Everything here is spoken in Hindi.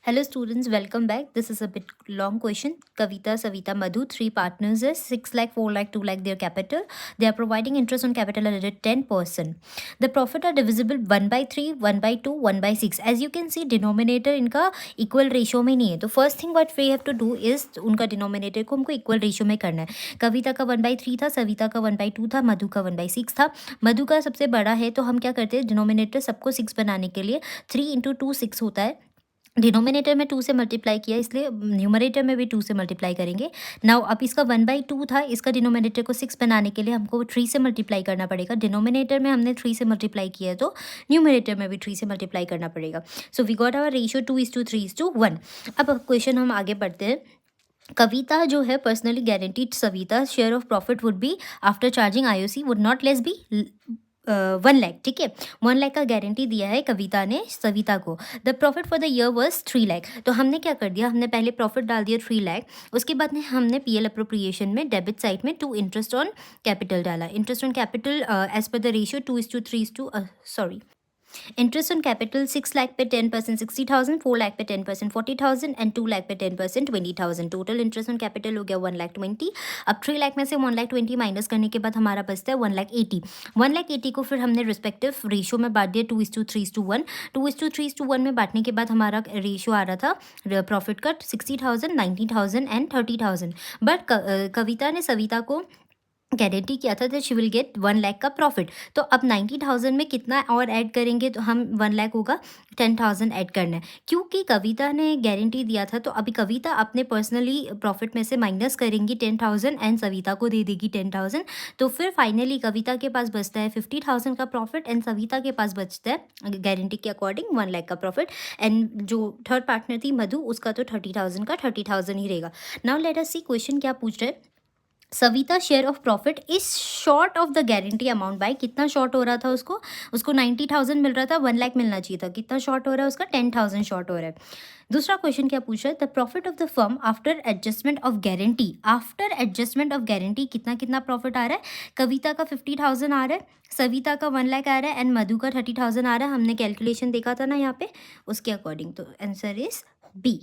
Hello students, welcome back. This is a bit long question. Kavita, Savita, Madhu, three partners is 6 lakh, 4 lakh, 2 lakh their capital. They are providing interest on capital at 10%. The profit are divisible 1 by 3, 1 by 2, 1 by 6. As you can see, denominator इनका equal ratio में नहीं है. तो first thing what we have to do is उनका denominator को हमको equal ratio में करना है. कविता का 1 by 3 था, सविता का 1 by 2 था, मधु का 1 by 6 था. मधु का सबसे बड़ा है तो हम क्या करते हैं, डिनोमिनेटर सबको 6 बनाने के लिए 3 इंटू 2 6 होता है. डिनोमिनेटर में 2 से मल्टीप्लाई किया, इसलिए न्यूमरेटर में भी 2 से मल्टीप्लाई करेंगे. नाउ अब इसका 1/2 था, इसका डिनोमिनेटर को 6 बनाने के लिए हमको 3 से मल्टीप्लाई करना पड़ेगा. डिनोमिनेटर में हमने 3 से मल्टीप्लाई किया है तो न्यूमरेटर में भी 3 से मल्टीप्लाई करना पड़ेगा. So we got our ratio 2:3:1. अब क्वेश्चन हम आगे बढ़ते हैं. कविता जो है personally guaranteed Savita share of profit would be after charging IOC would not less be 1 lakh. ठीक है, 1 लाख का गारंटी दिया है कविता ने सविता को. The profit for the year was 3 lakh. तो हमने क्या कर दिया, हमने पहले प्रॉफिट डाल दिया 3 लाख. उसके बाद में हमने पीएल अप्रोप्रिएशन में डेबिट साइड में 2 इंटरेस्ट ऑन कैपिटल डाला. इंटरेस्ट ऑन कैपिटल एज पर the ratio 2:3 interest on capital 6 lakh पे 10% 60,000, 4 लाख पे 10% 40,000 एंड 2 लाख पे 10% 20,000. टोटल इंटरेस्ट ऑन कैपिटल हो गया 1,20,000. अब 3 लाख में से 1,20,000 माइनस करने के बाद हमारा बचता है 1,80,000. 1,80,000 को फिर हमने रिस्पेक्टिव रेशियो में बांट दिया 2:3:1. 2:3:1 में बांटने के बाद हमारा रेशियो आ रहा था प्रॉफिट का 60,000, 90,000 एंड 30,000. बट कविता ने सविता को गारंटी किया था that she will get 1 lakh का प्रॉफिट. तो अब 90,000 में कितना और ऐड करेंगे तो हम 1 लाख होगा, 10,000 ऐड करना है. क्योंकि कविता ने गारंटी दिया था तो अभी कविता अपने पर्सनली प्रॉफिट में से माइनस करेंगी 10,000 एंड सविता को दे देगी 10,000. तो फिर फाइनली कविता के पास बचता है 50,000 का प्रॉफिट एंड सविता के पास बचता है गारंटी के अकॉर्डिंग 1 लाख का प्रॉफिट. एंड जो थर्ड पार्टनर थी मधु, उसका तो 30,000 का 30,000 ही रहेगा. नाउ लेट अस सी क्वेश्चन क्या पूछ रहे हैं. Savita share of profit is short of the guarantee amount by. कितना शॉर्ट हो रहा था उसको 90,000 मिल रहा था, 1 लाख मिलना चाहिए था. कितना शॉर्ट हो रहा है उसका, 10,000 शॉर्ट हो रहा है. दूसरा क्वेश्चन क्या पूछ रहा है, the profit of the firm after adjustment of guarantee. After adjustment of guarantee कितना कितना प्रॉफिट आ रहा है. कविता का 50,000 आ रहा है, सविता का 1 लाख आ रहा है एंड मधु का 30,000 आ रहा है. हमने कैलकुलेशन देखा था ना यहाँ पे, उसके अकॉर्डिंग. तो आंसर इज बी.